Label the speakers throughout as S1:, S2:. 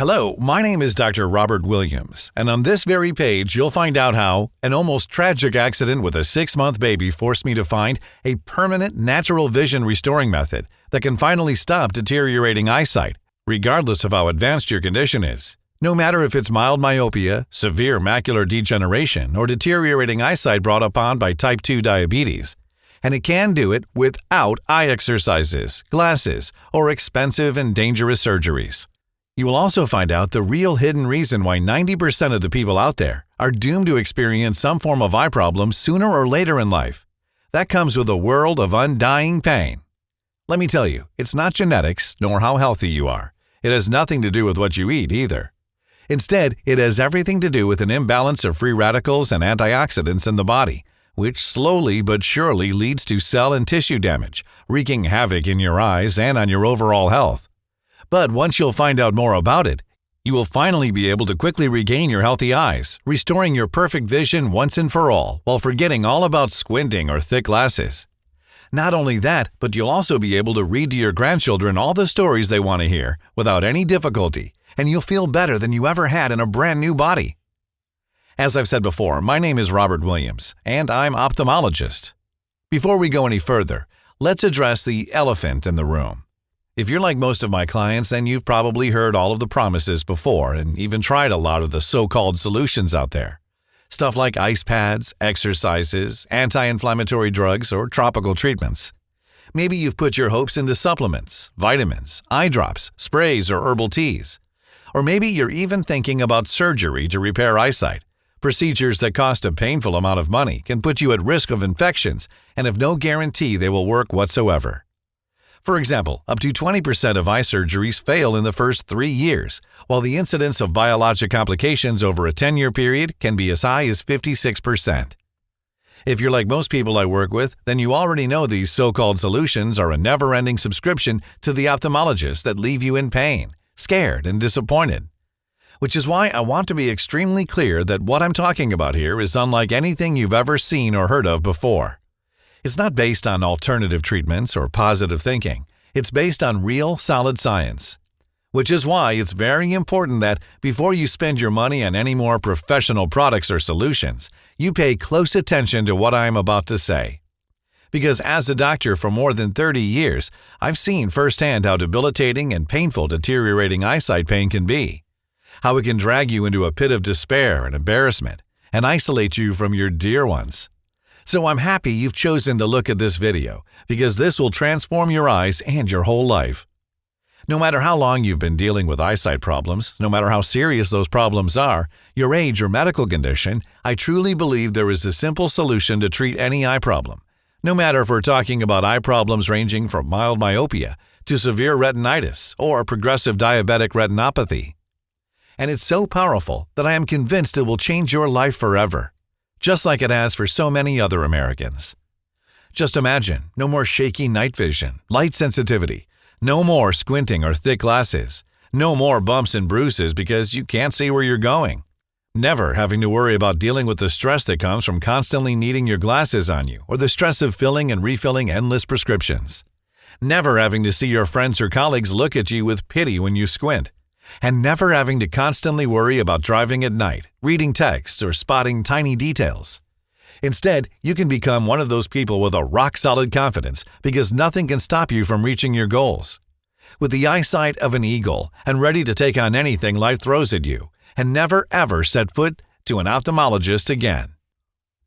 S1: Hello, my name is Dr. Robert Williams, and on this very page you'll find out how an almost tragic accident with a 6-month baby forced me to find a permanent natural vision restoring method that can finally stop deteriorating eyesight, regardless of how advanced your condition is. No matter if it's mild myopia, severe macular degeneration, or deteriorating eyesight brought upon by type 2 diabetes. And it can do it without eye exercises, glasses, or expensive and dangerous surgeries. You will also find out the real hidden reason why 90% of the people out there are doomed to experience some form of eye problems sooner or later in life. That comes with a world of undying pain. Let me tell you, it's not genetics nor how healthy you are. It has nothing to do with what you eat either. Instead, it has everything to do with an imbalance of free radicals and antioxidants in the body, which slowly but surely leads to cell and tissue damage, wreaking havoc in your eyes and on your overall health. But once you'll find out more about it, you will finally be able to quickly regain your healthy eyes, restoring your perfect vision once and for all, while forgetting all about squinting or thick glasses. Not only that, but you'll also be able to read to your grandchildren all the stories they want to hear without any difficulty, and you'll feel better than you ever had in a brand new body. As I've said before, my name is Robert Williams, and I'm ophthalmologist. Before we go any further, let's address the elephant in the room. If you're like most of my clients, then you've probably heard all of the promises before and even tried a lot of the so-called solutions out there. Stuff like ice pads, exercises, anti-inflammatory drugs, or tropical treatments. Maybe you've put your hopes into supplements, vitamins, eye drops, sprays, or herbal teas. Or maybe you're even thinking about surgery to repair eyesight. Procedures that cost a painful amount of money can put you at risk of infections and have no guarantee they will work whatsoever. For example, up to 20% of eye surgeries fail in the first 3 years, while the incidence of biologic complications over a 10-year period can be as high as 56%. If you're like most people I work with, then you already know these so-called solutions are a never-ending subscription to the ophthalmologist that leave you in pain, scared, and disappointed. Which is why I want to be extremely clear that what I'm talking about here is unlike anything you've ever seen or heard of before. It's not based on alternative treatments or positive thinking. It's based on real, solid science. Which is why it's very important that before you spend your money on any more professional products or solutions, you pay close attention to what I am about to say. Because as a doctor for more than 30 years, I've seen firsthand how debilitating and painful deteriorating eyesight pain can be. How it can drag you into a pit of despair and embarrassment, and isolate you from your dear ones. So I'm happy you've chosen to look at this video, because this will transform your eyes and your whole life. No matter how long you've been dealing with eyesight problems, no matter how serious those problems are, your age or medical condition, I truly believe there is a simple solution to treat any eye problem. No matter if we're talking about eye problems ranging from mild myopia to severe retinitis or progressive diabetic retinopathy. And it's so powerful that I am convinced it will change your life forever. Just like it has for so many other Americans. Just imagine, no more shaky night vision, light sensitivity, no more squinting or thick glasses, no more bumps and bruises because you can't see where you're going. Never having to worry about dealing with the stress that comes from constantly needing your glasses on you or the stress of filling and refilling endless prescriptions. Never having to see your friends or colleagues look at you with pity when you squint. And never having to constantly worry about driving at night, reading texts, or spotting tiny details. Instead, you can become one of those people with a rock-solid confidence because nothing can stop you from reaching your goals. With the eyesight of an eagle and ready to take on anything life throws at you, and never ever set foot to an ophthalmologist again.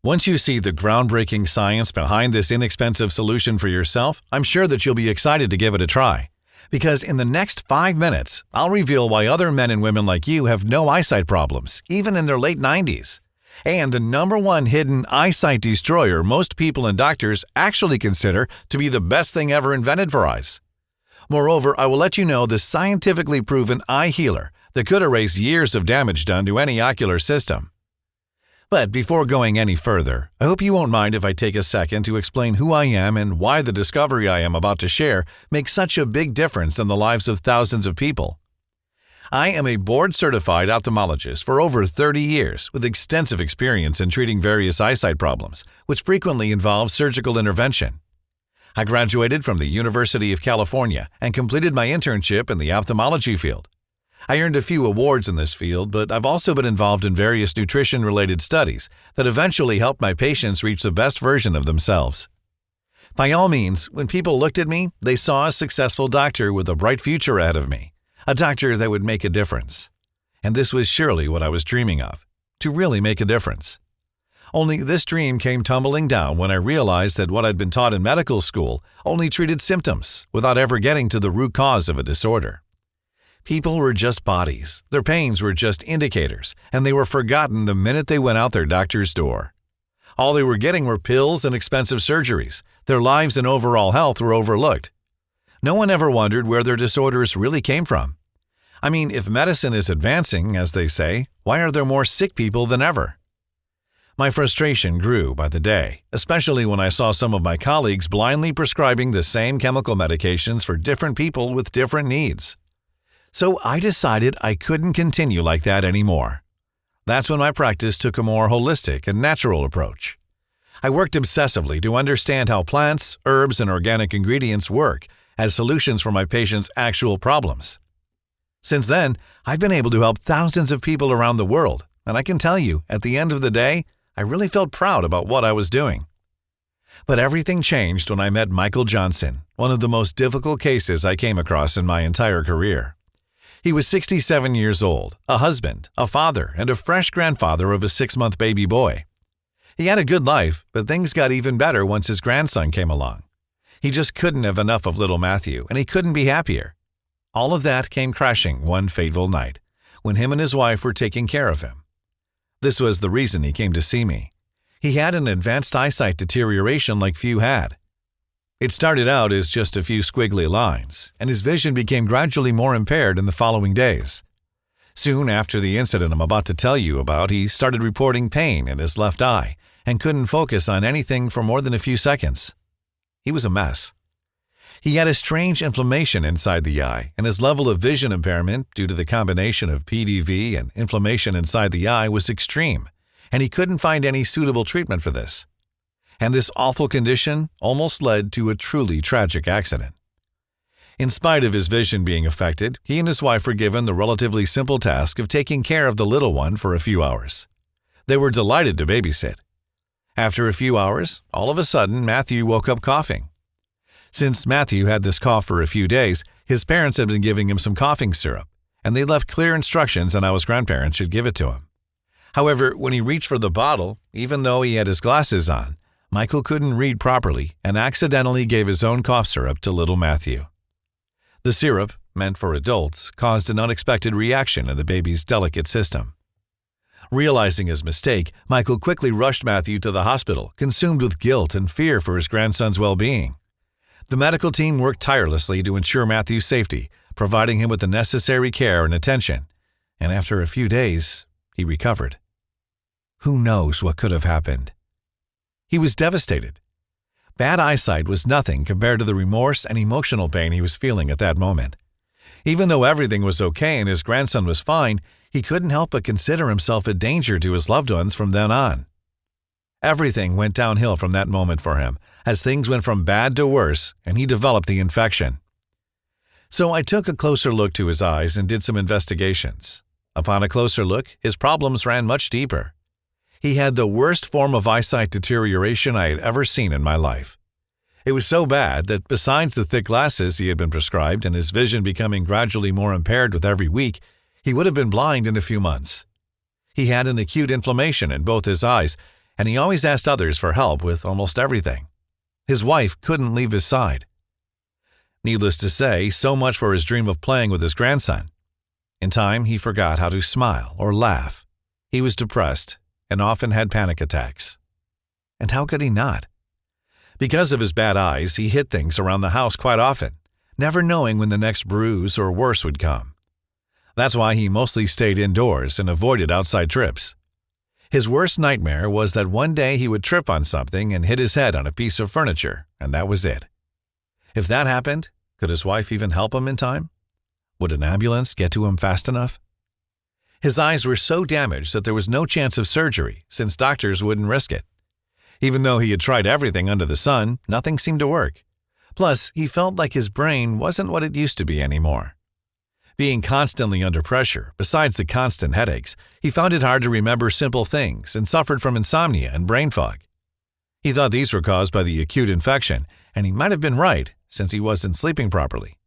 S1: Once you see the groundbreaking science behind this inexpensive solution for yourself, I'm sure that you'll be excited to give it a try. Because in the next 5 minutes, I'll reveal why other men and women like you have no eyesight problems, even in their late 90s. And the #1 hidden eyesight destroyer most people and doctors actually consider to be the best thing ever invented for eyes. Moreover, I will let you know the scientifically proven eye healer that could erase years of damage done to any ocular system. But before going any further, I hope you won't mind if I take a second to explain who I am and why the discovery I am about to share makes such a big difference in the lives of thousands of people. I am a board-certified ophthalmologist for over 30 years with extensive experience in treating various eyesight problems, which frequently involve surgical intervention. I graduated from the University of California and completed my internship in the ophthalmology field. I earned a few awards in this field, but I've also been involved in various nutrition-related studies that eventually helped my patients reach the best version of themselves. By all means, when people looked at me, they saw a successful doctor with a bright future ahead of me, a doctor that would make a difference. And this was surely what I was dreaming of, to really make a difference. Only this dream came tumbling down when I realized that what I'd been taught in medical school only treated symptoms without ever getting to the root cause of a disorder. People were just bodies, their pains were just indicators, and they were forgotten the minute they went out their doctor's door. All they were getting were pills and expensive surgeries. Their lives and overall health were overlooked. No one ever wondered where their disorders really came from. I mean, if medicine is advancing, as they say, why are there more sick people than ever? My frustration grew by the day, especially when I saw some of my colleagues blindly prescribing the same chemical medications for different people with different needs. So I decided I couldn't continue like that anymore. That's when my practice took a more holistic and natural approach. I worked obsessively to understand how plants, herbs, and organic ingredients work as solutions for my patients' actual problems. Since then, I've been able to help thousands of people around the world, and I can tell you, at the end of the day, I really felt proud about what I was doing. But everything changed when I met Michael Johnson, one of the most difficult cases I came across in my entire career. He was 67 years old, a husband, a father, and a fresh grandfather of a 6-month baby boy. He had a good life, but things got even better once his grandson came along. He just couldn't have enough of little Matthew, and he couldn't be happier. All of that came crashing one fateful night, when him and his wife were taking care of him. This was the reason he came to see me. He had an advanced eyesight deterioration like few had. It started out as just a few squiggly lines, and his vision became gradually more impaired in the following days. Soon after the incident I'm about to tell you about, he started reporting pain in his left eye and couldn't focus on anything for more than a few seconds. He was a mess. He had a strange inflammation inside the eye, and his level of vision impairment due to the combination of PDV and inflammation inside the eye was extreme, and he couldn't find any suitable treatment for this. And this awful condition almost led to a truly tragic accident. In spite of his vision being affected, he and his wife were given the relatively simple task of taking care of the little one for a few hours. They were delighted to babysit. After a few hours, all of a sudden, Matthew woke up coughing. Since Matthew had this cough for a few days, his parents had been giving him some coughing syrup, and they left clear instructions on how his grandparents should give it to him. However, when he reached for the bottle, even though he had his glasses on, Michael couldn't read properly and accidentally gave his own cough syrup to little Matthew. The syrup, meant for adults, caused an unexpected reaction in the baby's delicate system. Realizing his mistake, Michael quickly rushed Matthew to the hospital, consumed with guilt and fear for his grandson's well-being. The medical team worked tirelessly to ensure Matthew's safety, providing him with the necessary care and attention, and after a few days, he recovered. Who knows what could have happened? He was devastated. Bad eyesight was nothing compared to the remorse and emotional pain he was feeling at that moment. Even though everything was okay and his grandson was fine, he couldn't help but consider himself a danger to his loved ones from then on. Everything went downhill from that moment for him, as things went from bad to worse, and he developed the infection. So I took a closer look to his eyes and did some investigations. Upon a closer look, his problems ran much deeper. He had the worst form of eyesight deterioration I had ever seen in my life. It was so bad that besides the thick glasses he had been prescribed and his vision becoming gradually more impaired with every week, he would have been blind in a few months. He had an acute inflammation in both his eyes, and he always asked others for help with almost everything. His wife couldn't leave his side. Needless to say, so much for his dream of playing with his grandson. In time, he forgot how to smile or laugh. He was depressed and often had panic attacks. And how could he not? Because of his bad eyes, he hid things around the house quite often, never knowing when the next bruise or worse would come. That's why he mostly stayed indoors and avoided outside trips. His worst nightmare was that one day he would trip on something and hit his head on a piece of furniture, and that was it. If that happened, could his wife even help him in time? Would an ambulance get to him fast enough? His eyes were so damaged that there was no chance of surgery, since doctors wouldn't risk it. Even though he had tried everything under the sun, nothing seemed to work. Plus, he felt like his brain wasn't what it used to be anymore. Being constantly under pressure, besides the constant headaches, he found it hard to remember simple things and suffered from insomnia and brain fog. He thought these were caused by the acute infection, and he might have been right since he wasn't sleeping properly.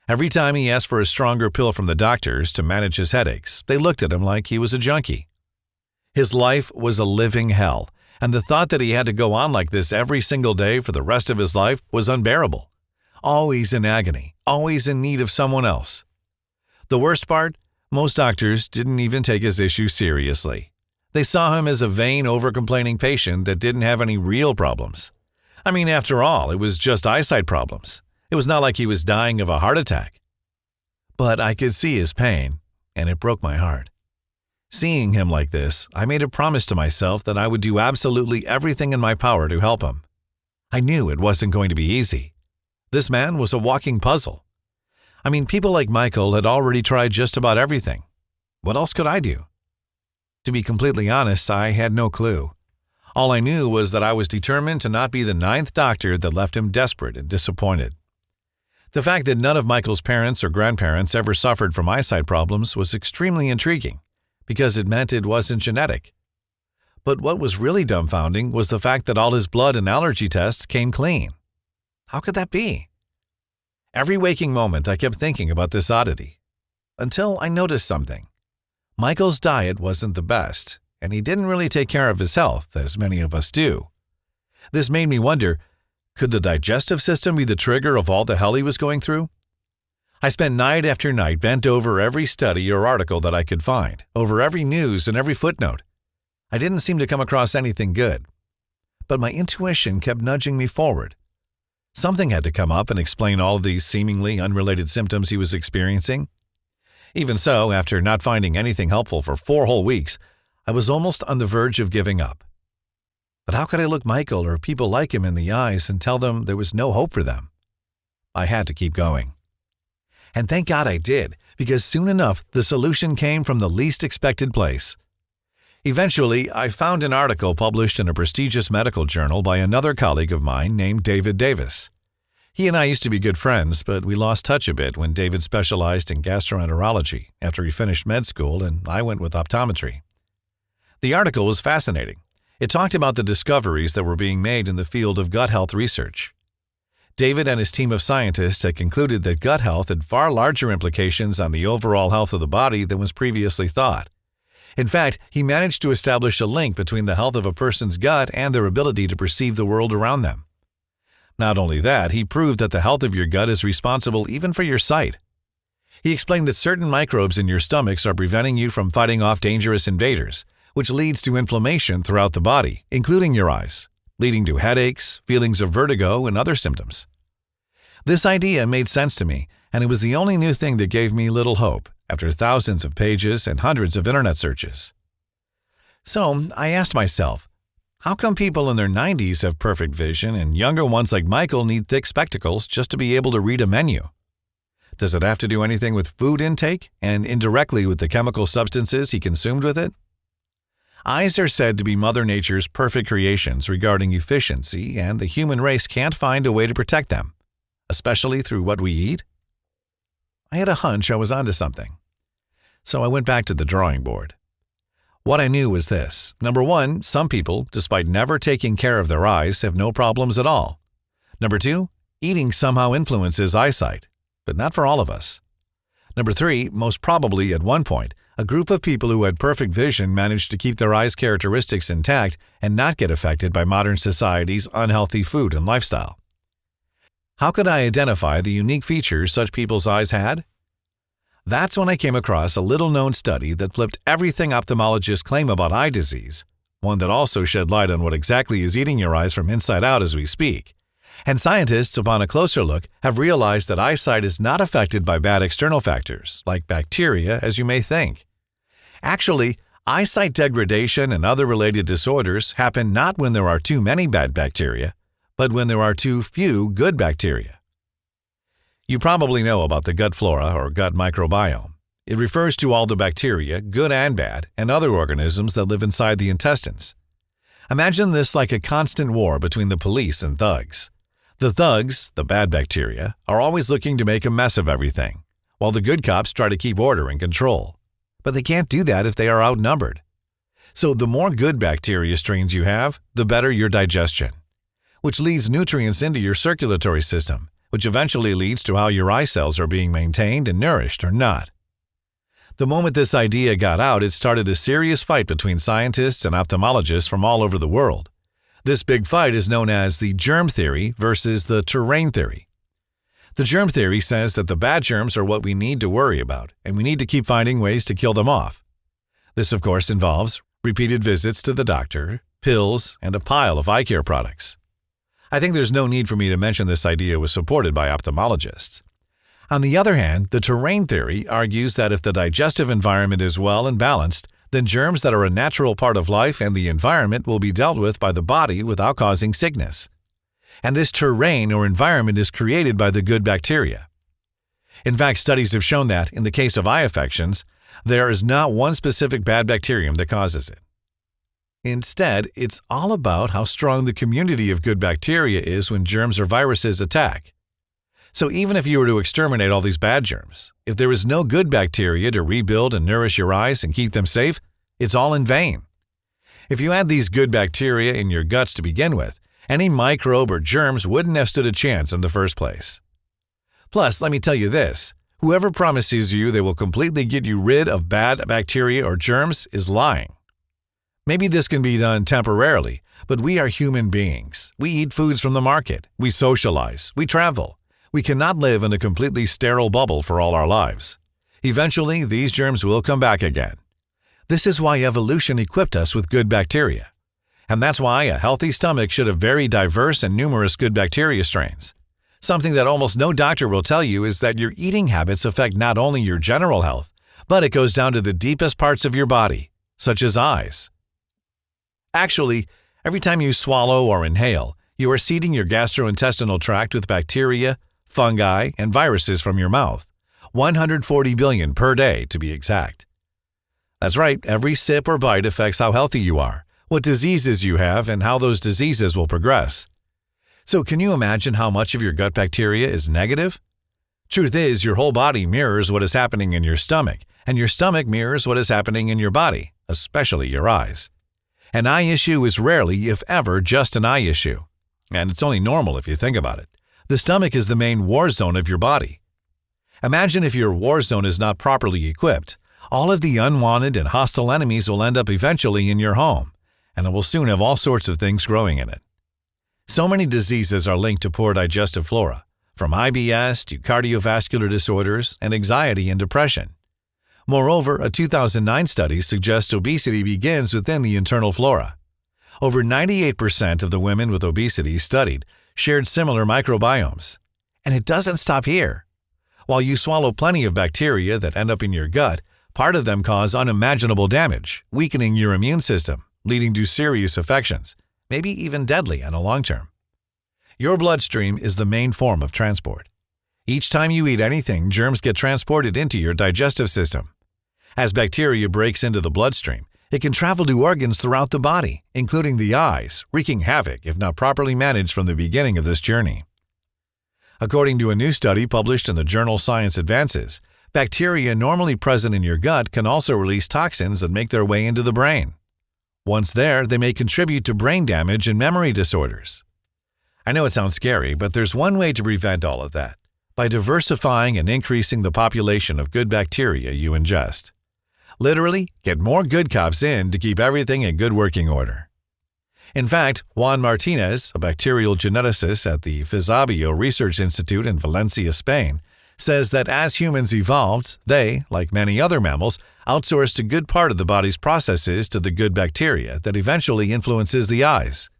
S1: Every time he asked for a stronger pill from the doctors to manage his headaches, they looked at him like he was a junkie. His life was a living hell, and the thought that he had to go on like this every single day for the rest of his life was unbearable. Always in agony, always in need of someone else. The worst part? Most doctors didn't even take his issue seriously. They saw him as a vain, over-complaining patient that didn't have any real problems. I mean, after all, it was just eyesight problems. It was not like he was dying of a heart attack. But I could see his pain, and it broke my heart. Seeing him like this, I made a promise to myself that I would do absolutely everything in my power to help him. I knew it wasn't going to be easy. This man was a walking puzzle. I mean, people like Michael had already tried just about everything. What else could I do? To be completely honest, I had no clue. All I knew was that I was determined to not be the 9th doctor that left him desperate and disappointed. The fact that none of Michael's parents or grandparents ever suffered from eyesight problems was extremely intriguing, because it meant it wasn't genetic. But what was really dumbfounding was the fact that all his blood and allergy tests came clean. How could that be? Every waking moment I kept thinking about this oddity, until I noticed something. Michael's diet wasn't the best, and he didn't really take care of his health, as many of us do. This made me wonder, could the digestive system be the trigger of all the hell he was going through? I spent night after night bent over every study or article that I could find, over every news and every footnote. I didn't seem to come across anything good. But my intuition kept nudging me forward. Something had to come up and explain all of these seemingly unrelated symptoms he was experiencing. Even so, after not finding anything helpful for 4 whole weeks, I was almost on the verge of giving up. But how could I look Michael or people like him in the eyes and tell them there was no hope for them? I had to keep going. And thank God I did, because soon enough the solution came from the least expected place. Eventually, I found an article published in a prestigious medical journal by another colleague of mine named David Davis. He and I used to be good friends, but we lost touch a bit when David specialized in gastroenterology after he finished med school and I went with optometry. The article was fascinating. It talked about the discoveries that were being made in the field of gut health research. David and his team of scientists had concluded that gut health had far larger implications on the overall health of the body than was previously thought. In fact, he managed to establish a link between the health of a person's gut and their ability to perceive the world around them. Not only that, he proved that the health of your gut is responsible even for your sight. He explained that certain microbes in your stomachs are preventing you from fighting off dangerous invaders, which leads to inflammation throughout the body, including your eyes, leading to headaches, feelings of vertigo, and other symptoms. This idea made sense to me, and it was the only new thing that gave me little hope after thousands of pages and hundreds of internet searches. So I asked myself, how come people in their 90s have perfect vision and younger ones like Michael need thick spectacles just to be able to read a menu? Does it have to do anything with food intake and indirectly with the chemical substances he consumed with it? Eyes are said to be Mother Nature's perfect creations regarding efficiency, and the human race can't find a way to protect them, especially through what we eat. I had a hunch I was onto something. So I went back to the drawing board. What I knew was this. Number 1, some people, despite never taking care of their eyes, have no problems at all. Number 2, eating somehow influences eyesight, but not for all of us. Number 3, most probably at one point, a group of people who had perfect vision managed to keep their eyes' characteristics intact and not get affected by modern society's unhealthy food and lifestyle. How could I identify the unique features such people's eyes had? That's when I came across a little-known study that flipped everything ophthalmologists claim about eye disease, one that also shed light on what exactly is eating your eyes from inside out as we speak. And scientists, upon a closer look, have realized that eyesight is not affected by bad external factors, like bacteria, as you may think. Actually, eyesight degradation and other related disorders happen not when there are too many bad bacteria, but when there are too few good bacteria. You probably know about the gut flora or gut microbiome. It refers to all the bacteria, good and bad, and other organisms that live inside the intestines. Imagine this like a constant war between the police and thugs. The thugs, the bad bacteria, are always looking to make a mess of everything, while the good cops try to keep order and control. But they can't do that if they are outnumbered. So the more good bacteria strains you have, the better your digestion, which leads nutrients into your circulatory system, which eventually leads to how your eye cells are being maintained and nourished or not. The moment this idea got out, it started a serious fight between scientists and ophthalmologists from all over the world. This big fight is known as the germ theory versus the terrain theory. The germ theory says that the bad germs are what we need to worry about, and we need to keep finding ways to kill them off. This, of course, involves repeated visits to the doctor, pills, and a pile of eye care products. I think there's no need for me to mention this idea was supported by ophthalmologists. On the other hand, the terrain theory argues that if the digestive environment is well and balanced, then germs that are a natural part of life and the environment will be dealt with by the body without causing sickness. And this terrain or environment is created by the good bacteria. In fact, studies have shown that, in the case of eye affections, there is not one specific bad bacterium that causes it. Instead, it's all about how strong the community of good bacteria is when germs or viruses attack. So even if you were to exterminate all these bad germs, if there is no good bacteria to rebuild and nourish your eyes and keep them safe, it's all in vain. If you had these good bacteria in your guts to begin with, any microbe or germs wouldn't have stood a chance in the first place. Plus, let me tell you this, whoever promises you they will completely get you rid of bad bacteria or germs is lying. Maybe this can be done temporarily, but we are human beings. We eat foods from the market. We socialize. We travel. We cannot live in a completely sterile bubble for all our lives. Eventually, these germs will come back again. This is why evolution equipped us with good bacteria. And that's why a healthy stomach should have very diverse and numerous good bacteria strains. Something that almost no doctor will tell you is that your eating habits affect not only your general health, but it goes down to the deepest parts of your body, such as eyes. Actually, every time you swallow or inhale, you are seeding your gastrointestinal tract with bacteria, fungi, and viruses from your mouth, 140 billion per day to be exact. That's right, every sip or bite affects how healthy you are, what diseases you have, and how those diseases will progress. So can you imagine how much of your gut bacteria is negative? Truth is, your whole body mirrors what is happening in your stomach, and your stomach mirrors what is happening in your body, especially your eyes. An eye issue is rarely, if ever, just an eye issue. And it's only normal if you think about it. The stomach is the main war zone of your body. Imagine if your war zone is not properly equipped. All of the unwanted and hostile enemies will end up eventually in your home, and it will soon have all sorts of things growing in it. So many diseases are linked to poor digestive flora, from IBS to cardiovascular disorders and anxiety and depression. Moreover, a 2009 study suggests obesity begins within the internal flora. Over 98% of the women with obesity studied shared similar microbiomes. And it doesn't stop here. While you swallow plenty of bacteria that end up in your gut, part of them cause unimaginable damage, weakening your immune system, leading to serious affections, maybe even deadly on a long term. Your bloodstream is the main form of transport. Each time you eat anything, germs get transported into your digestive system. As bacteria breaks into the bloodstream, it can travel to organs throughout the body, including the eyes, wreaking havoc if not properly managed from the beginning of this journey. According to a new study published in the journal Science Advances, bacteria normally present in your gut can also release toxins that make their way into the brain. Once there, they may contribute to brain damage and memory disorders. I know it sounds scary, but there's one way to prevent all of that, by diversifying and increasing the population of good bacteria you ingest. Literally, get more good cops in to keep everything in good working order. In fact, Juan Martinez, a bacterial geneticist at the Fizabio Research Institute in Valencia, Spain, says that as humans evolved, they, like many other mammals, outsourced a good part of the body's processes to the good bacteria that eventually influences the eyes.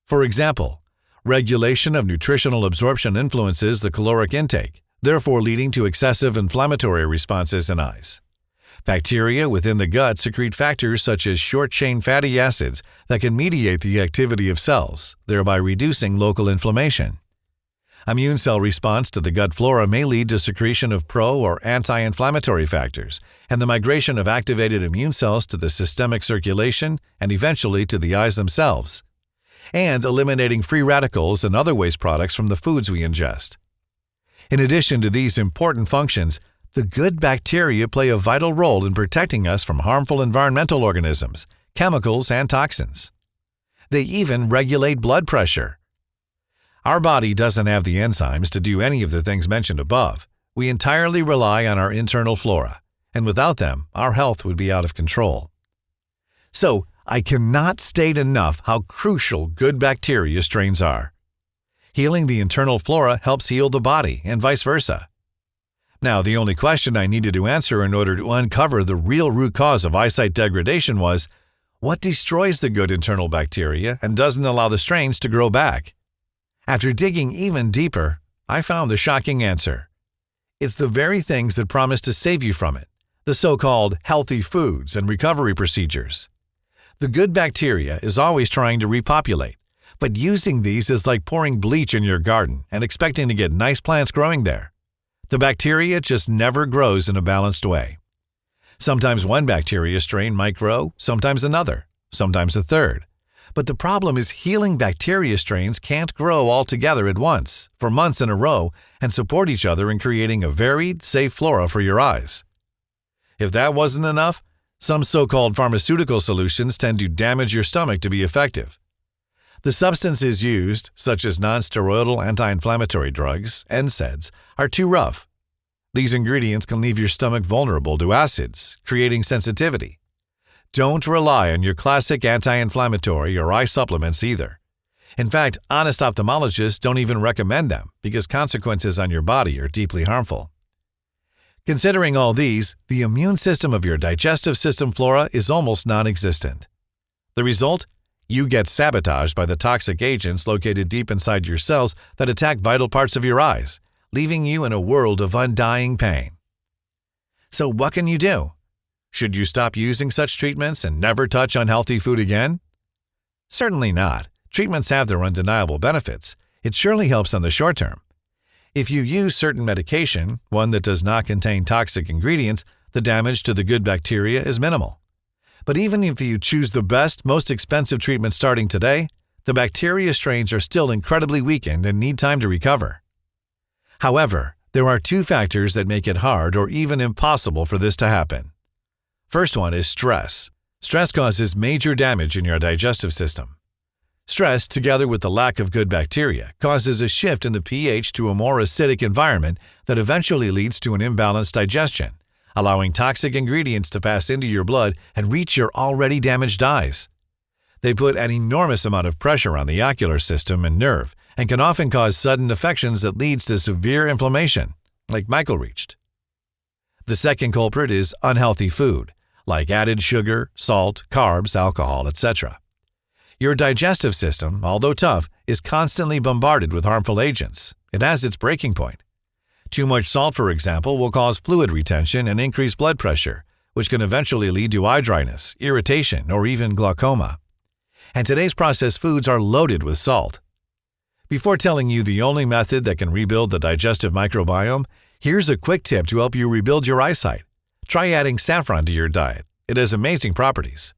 S1: For example, regulation of nutritional absorption influences the caloric intake, therefore leading to excessive inflammatory responses in eyes. Bacteria within the gut secrete factors such as short-chain fatty acids that can mediate the activity of cells, thereby reducing local inflammation. Immune cell response to the gut flora may lead to secretion of pro- or anti-inflammatory factors and the migration of activated immune cells to the systemic circulation and eventually to the eyes themselves, and eliminating free radicals and other waste products from the foods we ingest. In addition to these important functions, The good bacteria play a vital role in protecting us from harmful environmental organisms, chemicals, and toxins. They even regulate blood pressure. Our body doesn't have the enzymes to do any of the things mentioned above. We entirely rely on our internal flora, and without them, our health would be out of control. So, I cannot state enough how crucial good bacteria strains are. Healing the internal flora helps heal the body, and vice versa. Now, the only question I needed to answer in order to uncover the real root cause of eyesight degradation was, what destroys the good internal bacteria and doesn't allow the strains to grow back? After digging even deeper, I found the shocking answer. It's the very things that promise to save you from it, the so-called healthy foods and recovery procedures. The good bacteria is always trying to repopulate, but using these is like pouring bleach in your garden and expecting to get nice plants growing there. The bacteria just never grows in a balanced way. Sometimes one bacteria strain might grow, sometimes another, sometimes a third. But the problem is healing bacteria strains can't grow all together at once, for months in a row, and support each other in creating a varied, safe flora for your eyes. If that wasn't enough, some so-called pharmaceutical solutions tend to damage your stomach to be effective. The substances used, such as non-steroidal anti-inflammatory drugs, NSAIDs, are too rough. These ingredients can leave your stomach vulnerable to acids, creating sensitivity. Don't rely on your classic anti-inflammatory or eye supplements either. In fact, honest ophthalmologists don't even recommend them because consequences on your body are deeply harmful. Considering all these, the immune system of your digestive system flora is almost non-existent. The result? You get sabotaged by the toxic agents located deep inside your cells that attack vital parts of your eyes, leaving you in a world of undying pain. So what can you do? Should you stop using such treatments and never touch unhealthy food again? Certainly not. Treatments have their undeniable benefits. It surely helps on the short term. If you use certain medication, one that does not contain toxic ingredients, the damage to the good bacteria is minimal. But even if you choose the best, most expensive treatment starting today, the bacteria strains are still incredibly weakened and need time to recover. However, there are two factors that make it hard or even impossible for this to happen. First one is stress. Stress causes major damage in your digestive system. Stress, together with the lack of good bacteria, causes a shift in the pH to a more acidic environment that eventually leads to an imbalanced digestion, allowing toxic ingredients to pass into your blood and reach your already damaged eyes. They put an enormous amount of pressure on the ocular system and nerve and can often cause sudden affections that leads to severe inflammation, like Michael reached. The second culprit is unhealthy food, like added sugar, salt, carbs, alcohol, etc. Your digestive system, although tough, is constantly bombarded with harmful agents. It has its breaking point. Too much salt, for example, will cause fluid retention and increase blood pressure, which can eventually lead to eye dryness, irritation, or even glaucoma. And today's processed foods are loaded with salt. Before telling you the only method that can rebuild the digestive microbiome, here's a quick tip to help you rebuild your eyesight. Try adding saffron to your diet. It has amazing properties.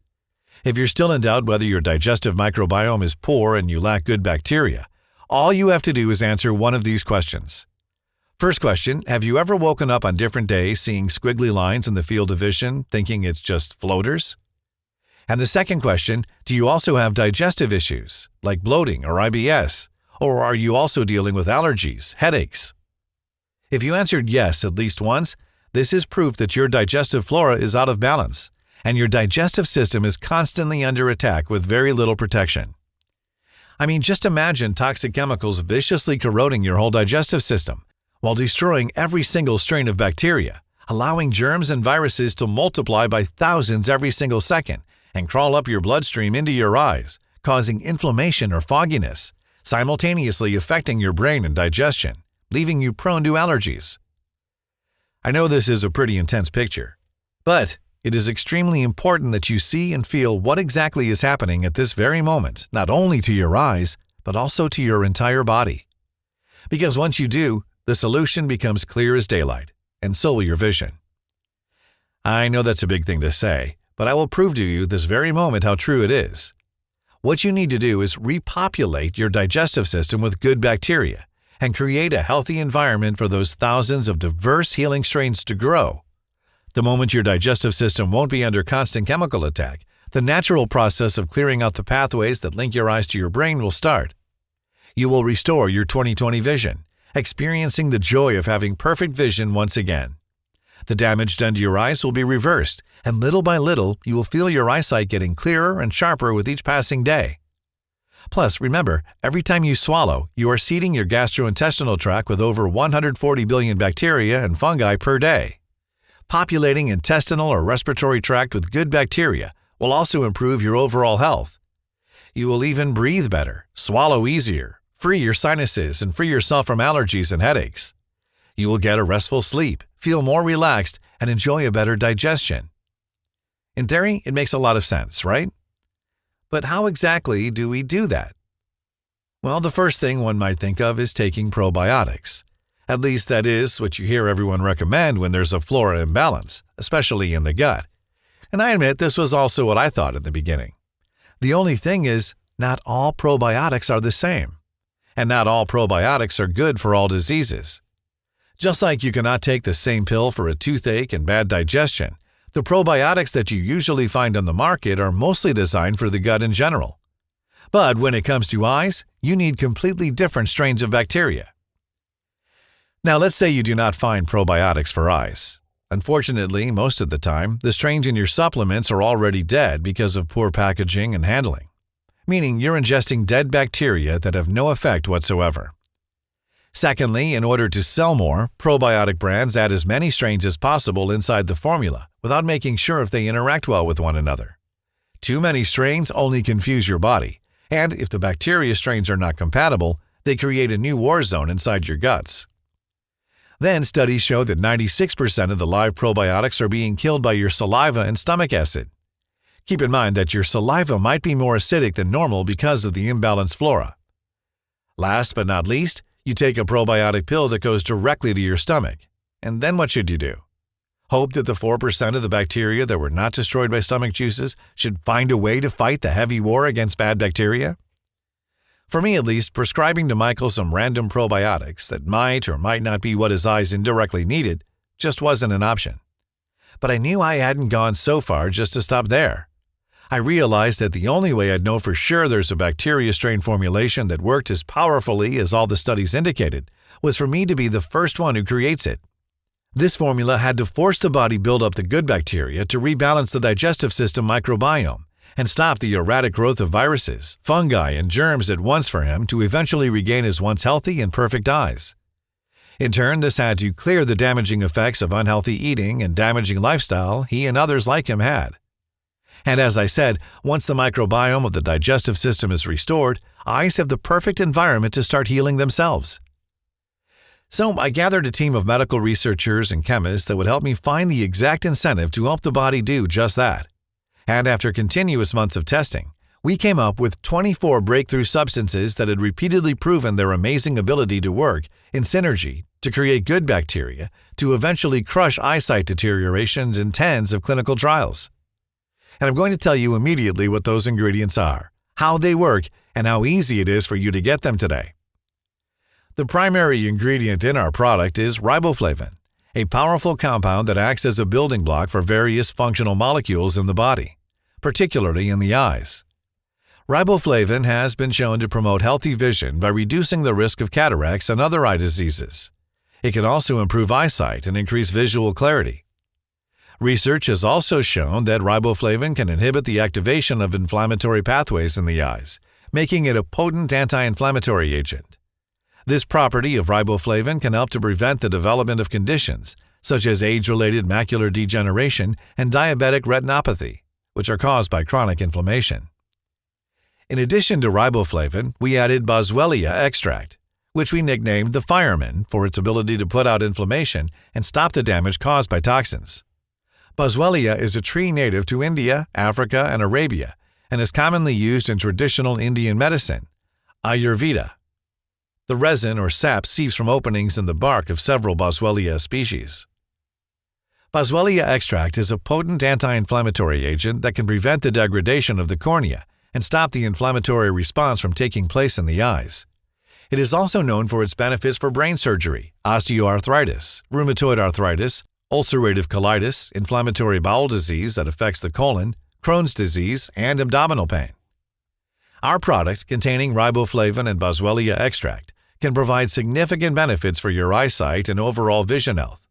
S1: If you're still in doubt whether your digestive microbiome is poor and you lack good bacteria, all you have to do is answer one of these questions. First question, have you ever woken up on different days seeing squiggly lines in the field of vision, thinking it's just floaters? And the second question, do you also have digestive issues, like bloating or IBS? Or are you also dealing with allergies, headaches? If you answered yes at least once, this is proof that your digestive flora is out of balance, and your digestive system is constantly under attack with very little protection. I mean, just imagine toxic chemicals viciously corroding your whole digestive system, while destroying every single strain of bacteria, allowing germs and viruses to multiply by thousands every single second and crawl up your bloodstream into your eyes, causing inflammation or fogginess, simultaneously affecting your brain and digestion, leaving you prone to allergies. I know this is a pretty intense picture, but it is extremely important that you see and feel what exactly is happening at this very moment, not only to your eyes, but also to your entire body. Because once you do, the solution becomes clear as daylight, and so will your vision. I know that's a big thing to say, but I will prove to you this very moment how true it is. What you need to do is repopulate your digestive system with good bacteria, and create a healthy environment for those thousands of diverse healing strains to grow. The moment your digestive system won't be under constant chemical attack, the natural process of clearing out the pathways that link your eyes to your brain will start. You will restore your 20/20 vision, experiencing the joy of having perfect vision once again. The damage done to your eyes will be reversed, and little by little, you will feel your eyesight getting clearer and sharper with each passing day. Plus, remember, every time you swallow, you are seeding your gastrointestinal tract with over 140 billion bacteria and fungi per day. Populating intestinal or respiratory tract with good bacteria will also improve your overall health. You will even breathe better, swallow easier, free your sinuses, and free yourself from allergies and headaches. You will get a restful sleep, feel more relaxed, and enjoy a better digestion. In theory, it makes a lot of sense, right? But how exactly do we do that? Well, the first thing one might think of is taking probiotics. At least that is what you hear everyone recommend when there's a flora imbalance, especially in the gut. And I admit this was also what I thought in the beginning. The only thing is, not all probiotics are the same. And not all probiotics are good for all diseases. Just like you cannot take the same pill for a toothache and bad digestion, the probiotics that you usually find on the market are mostly designed for the gut in general. But when it comes to eyes, you need completely different strains of bacteria. Now, let's say you do not find probiotics for eyes. Unfortunately, most of the time, the strains in your supplements are already dead because of poor packaging and handling, meaning you're ingesting dead bacteria that have no effect whatsoever. Secondly, in order to sell more, probiotic brands add as many strains as possible inside the formula without making sure if they interact well with one another. Too many strains only confuse your body, and if the bacteria strains are not compatible, they create a new war zone inside your guts. Then studies show that 96% of the live probiotics are being killed by your saliva and stomach acid. Keep in mind that your saliva might be more acidic than normal because of the imbalanced flora. Last but not least, you take a probiotic pill that goes directly to your stomach. And then what should you do? Hope that the 4% of the bacteria that were not destroyed by stomach juices should find a way to fight the heavy war against bad bacteria? For me at least, prescribing to Michael some random probiotics that might or might not be what his eyes indirectly needed just wasn't an option. But I knew I hadn't gone so far just to stop there. I realized that the only way I'd know for sure there's a bacteria strain formulation that worked as powerfully as all the studies indicated was for me to be the first one who creates it. This formula had to force the body build up the good bacteria to rebalance the digestive system microbiome and stop the erratic growth of viruses, fungi, and germs at once for him to eventually regain his once healthy and perfect eyes. In turn, this had to clear the damaging effects of unhealthy eating and damaging lifestyle he and others like him had. And as I said, once the microbiome of the digestive system is restored, eyes have the perfect environment to start healing themselves. So I gathered a team of medical researchers and chemists that would help me find the exact incentive to help the body do just that. And after continuous months of testing, we came up with 24 breakthrough substances that had repeatedly proven their amazing ability to work in synergy to create good bacteria to eventually crush eyesight deteriorations in tens of clinical trials. And I'm going to tell you immediately what those ingredients are, how they work, and how easy it is for you to get them today. The primary ingredient in our product is riboflavin, a powerful compound that acts as a building block for various functional molecules in the body, particularly in the eyes. Riboflavin has been shown to promote healthy vision by reducing the risk of cataracts and other eye diseases. It can also improve eyesight and increase visual clarity. Research has also shown that riboflavin can inhibit the activation of inflammatory pathways in the eyes, making it a potent anti-inflammatory agent. This property of riboflavin can help to prevent the development of conditions such as age-related macular degeneration and diabetic retinopathy, which are caused by chronic inflammation. In addition to riboflavin, we added boswellia extract, which we nicknamed the fireman for its ability to put out inflammation and stop the damage caused by toxins. Boswellia is a tree native to India, Africa, and Arabia, and is commonly used in traditional Indian medicine, Ayurveda. The resin or sap seeps from openings in the bark of several Boswellia species. Boswellia extract is a potent anti-inflammatory agent that can prevent the degradation of the cornea and stop the inflammatory response from taking place in the eyes. It is also known for its benefits for brain surgery, osteoarthritis, rheumatoid arthritis, ulcerative colitis, inflammatory bowel disease that affects the colon, Crohn's disease, and abdominal pain. Our product, containing riboflavin and boswellia extract, can provide significant benefits for your eyesight and overall vision health.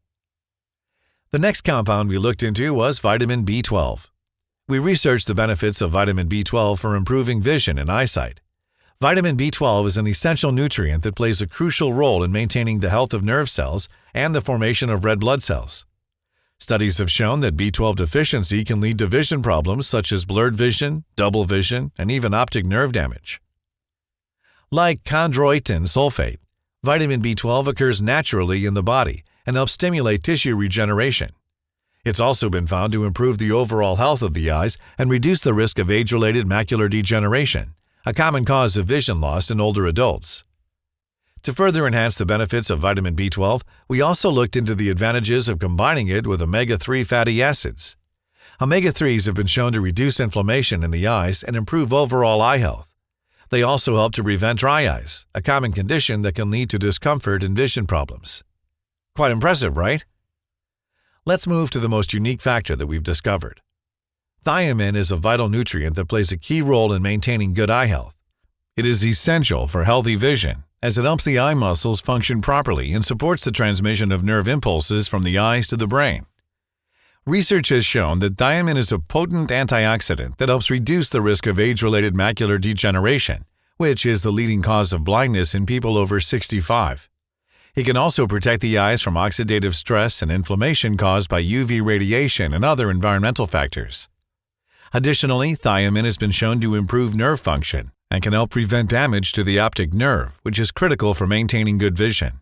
S1: The next compound we looked into was vitamin B12. We researched the benefits of vitamin B12 for improving vision and eyesight. Vitamin B12 is an essential nutrient that plays a crucial role in maintaining the health of nerve cells and the formation of red blood cells. Studies have shown that B12 deficiency can lead to vision problems such as blurred vision, double vision, and even optic nerve damage. Like chondroitin sulfate, vitamin B12 occurs naturally in the body and helps stimulate tissue regeneration. It's also been found to improve the overall health of the eyes and reduce the risk of age-related macular degeneration, a common cause of vision loss in older adults. To further enhance the benefits of vitamin B12, we also looked into the advantages of combining it with omega-3 fatty acids. Omega-3s have been shown to reduce inflammation in the eyes and improve overall eye health. They also help to prevent dry eyes, a common condition that can lead to discomfort and vision problems. Quite impressive, right? Let's move to the most unique factor that we've discovered. Thiamine is a vital nutrient that plays a key role in maintaining good eye health. It is essential for healthy vision, as it helps the eye muscles function properly and supports the transmission of nerve impulses from the eyes to the brain. Research has shown that thiamine is a potent antioxidant that helps reduce the risk of age-related macular degeneration, which is the leading cause of blindness in people over 65. It can also protect the eyes from oxidative stress and inflammation caused by UV radiation and other environmental factors. Additionally, thiamine has been shown to improve nerve function and can help prevent damage to the optic nerve, which is critical for maintaining good vision.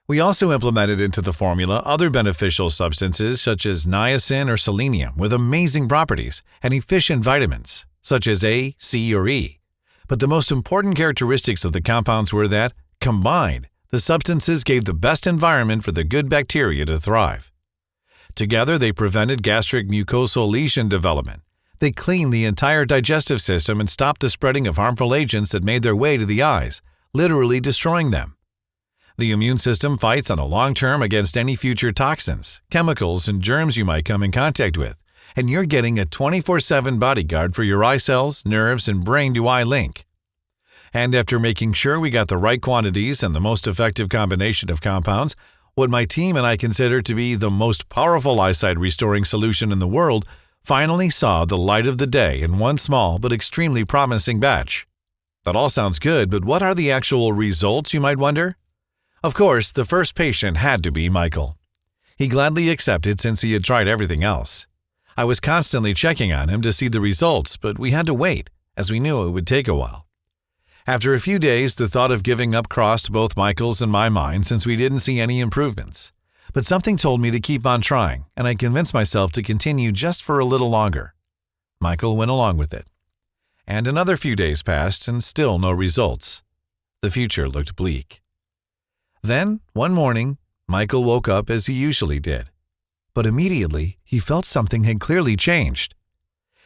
S1: We also implemented into the formula other beneficial substances such as niacin or selenium with amazing properties and efficient vitamins such as A, C, or E. But the most important characteristics of the compounds were that, combined, the substances gave the best environment for the good bacteria to thrive. Together, they prevented gastric mucosal lesion development. They cleaned the entire digestive system and stopped the spreading of harmful agents that made their way to the eyes, literally destroying them. The immune system fights on a long term against any future toxins, chemicals, and germs you might come in contact with, and you're getting a 24/7 bodyguard for your eye cells, nerves, and brain-to-eye link. And after making sure we got the right quantities and the most effective combination of compounds, what my team and I consider to be the most powerful eyesight restoring solution in the world finally saw the light of the day in one small but extremely promising batch. That all sounds good, but what are the actual results, you might wonder? Of course, the first patient had to be Michael. He gladly accepted since he had tried everything else. I was constantly checking on him to see the results, but we had to wait, as we knew it would take a while. After a few days, the thought of giving up crossed both Michael's and my mind since we didn't see any improvements. But something told me to keep on trying, and I convinced myself to continue just for a little longer. Michael went along with it. And another few days passed, and still no results. The future looked bleak. Then, one morning, Michael woke up as he usually did. But immediately, he felt something had clearly changed.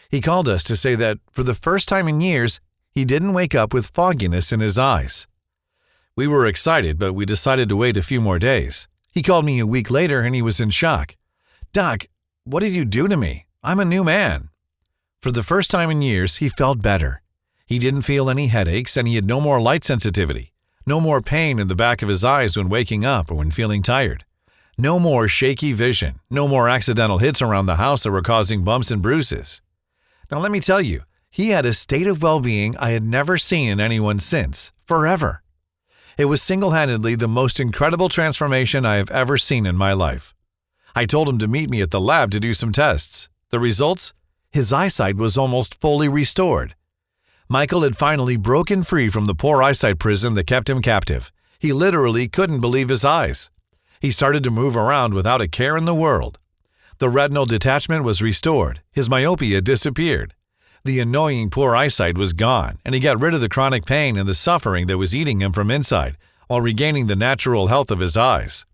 S1: He called us to say that, for the first time in years, he didn't wake up with fogginess in his eyes. We were excited, but we decided to wait a few more days. He called me a week later and he was in shock. "Doc, what did you do to me? I'm a new man." For the first time in years, he felt better. He didn't feel any headaches and he had no more light sensitivity, no more pain in the back of his eyes when waking up or when feeling tired, no more shaky vision, no more accidental hits around the house that were causing bumps and bruises. Now let me tell you, he had a state of well-being I had never seen in anyone since, forever. It was single-handedly the most incredible transformation I have ever seen in my life. I told him to meet me at the lab to do some tests. The results? His eyesight was almost fully restored. Michael had finally broken free from the poor eyesight prison that kept him captive. He literally couldn't believe his eyes. He started to move around without a care in the world. The retinal detachment was restored. His myopia disappeared. The annoying poor eyesight was gone, and he got rid of the chronic pain and the suffering that was eating him from inside, while regaining the natural health of his eyes.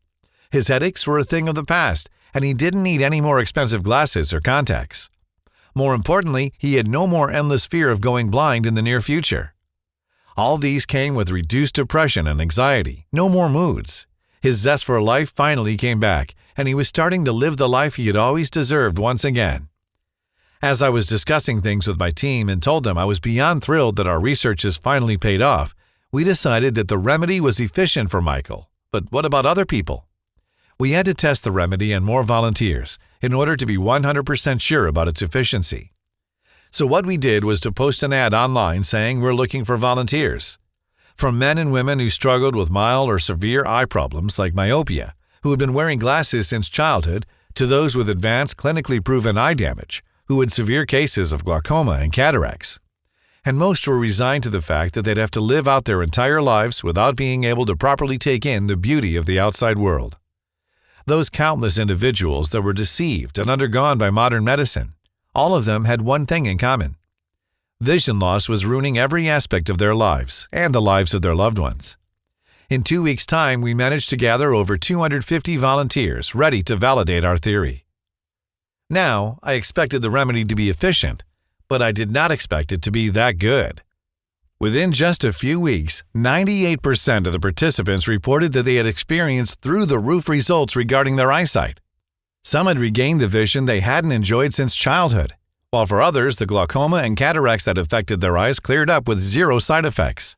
S1: His headaches were a thing of the past, and he didn't need any more expensive glasses or contacts. More importantly, he had no more endless fear of going blind in the near future. All these came with reduced depression and anxiety, no more moods. His zest for life finally came back, and he was starting to live the life he had always deserved once again. As I was discussing things with my team and told them I was beyond thrilled that our research has finally paid off, we decided that the remedy was efficient for Michael. But what about other people? We had to test the remedy on more volunteers in order to be 100% sure about its efficiency. So what we did was to post an ad online saying we're looking for volunteers. From men and women who struggled with mild or severe eye problems like myopia, who had been wearing glasses since childhood, to those with advanced clinically proven eye damage, who had severe cases of glaucoma and cataracts. And most were resigned to the fact that they'd have to live out their entire lives without being able to properly take in the beauty of the outside world. Those countless individuals that were deceived and undergone by modern medicine, all of them had one thing in common. Vision loss was ruining every aspect of their lives and the lives of their loved ones. In 2 weeks' time, we managed to gather over 250 volunteers ready to validate our theory. Now, I expected the remedy to be efficient, but I did not expect it to be that good. Within just a few weeks, 98% of the participants reported that they had experienced through-the-roof results regarding their eyesight. Some had regained the vision they hadn't enjoyed since childhood, while for others, the glaucoma and cataracts that affected their eyes cleared up with zero side effects.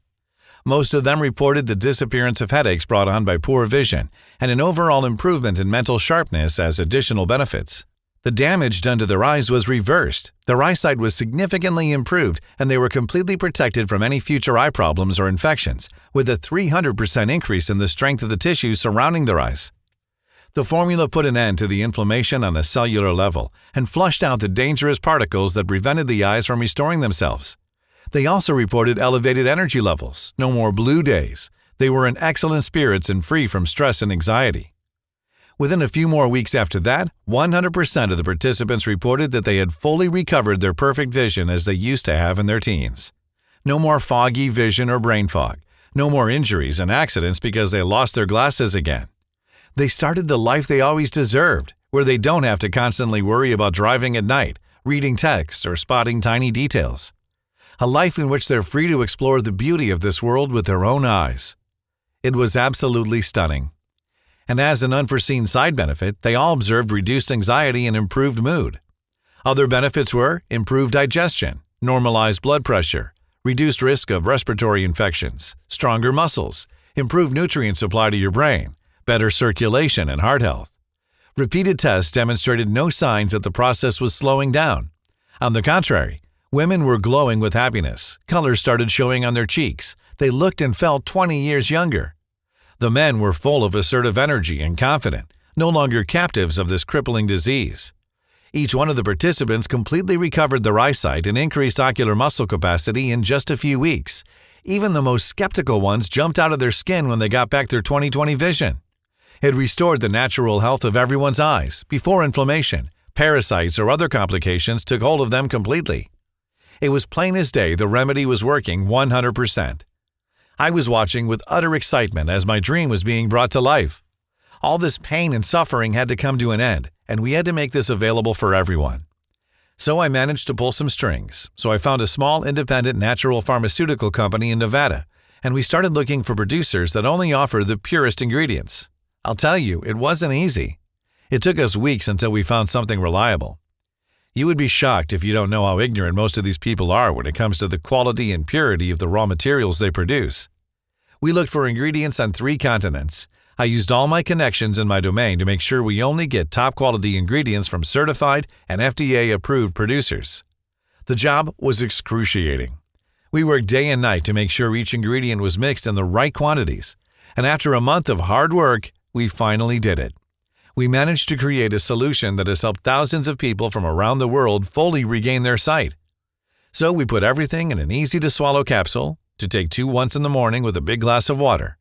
S1: Most of them reported the disappearance of headaches brought on by poor vision and an overall improvement in mental sharpness as additional benefits. The damage done to their eyes was reversed, their eyesight was significantly improved, and they were completely protected from any future eye problems or infections, with a 300% increase in the strength of the tissues surrounding their eyes. The formula put an end to the inflammation on a cellular level and flushed out the dangerous particles that prevented the eyes from restoring themselves. They also reported elevated energy levels, no more blue days. They were in excellent spirits and free from stress and anxiety. Within a few more weeks after that, 100% of the participants reported that they had fully recovered their perfect vision as they used to have in their teens. No more foggy vision or brain fog. No more injuries and accidents because they lost their glasses again. They started the life they always deserved, where they don't have to constantly worry about driving at night, reading texts, or spotting tiny details. A life in which they're free to explore the beauty of this world with their own eyes. It was absolutely stunning. And as an unforeseen side benefit, they all observed reduced anxiety and improved mood. Other benefits were improved digestion, normalized blood pressure, reduced risk of respiratory infections, stronger muscles, improved nutrient supply to your brain, better circulation and heart health. Repeated tests demonstrated no signs that the process was slowing down. On the contrary, women were glowing with happiness, colors started showing on their cheeks, they looked and felt 20 years younger. The men were full of assertive energy and confident, no longer captives of this crippling disease. Each one of the participants completely recovered their eyesight and increased ocular muscle capacity in just a few weeks. Even the most skeptical ones jumped out of their skin when they got back their 20/20 vision. It restored the natural health of everyone's eyes before inflammation, parasites, or other complications took hold of them completely. It was plain as day the remedy was working 100%. I was watching with utter excitement as my dream was being brought to life. All this pain and suffering had to come to an end, and we had to make this available for everyone. So I managed to pull some strings, so I found a small independent natural pharmaceutical company in Nevada, and we started looking for producers that only offer the purest ingredients. I'll tell you, it wasn't easy. It took us weeks until we found something reliable. You would be shocked if you don't know how ignorant most of these people are when it comes to the quality and purity of the raw materials they produce. We looked for ingredients on 3 continents. I used all my connections in my domain to make sure we only get top-quality ingredients from certified and FDA-approved producers. The job was excruciating. We worked day and night to make sure each ingredient was mixed in the right quantities, and after a month of hard work, we finally did it. We managed to create a solution that has helped thousands of people from around the world fully regain their sight. So we put everything in an easy-to-swallow capsule to take 2 once in the morning with a big glass of water.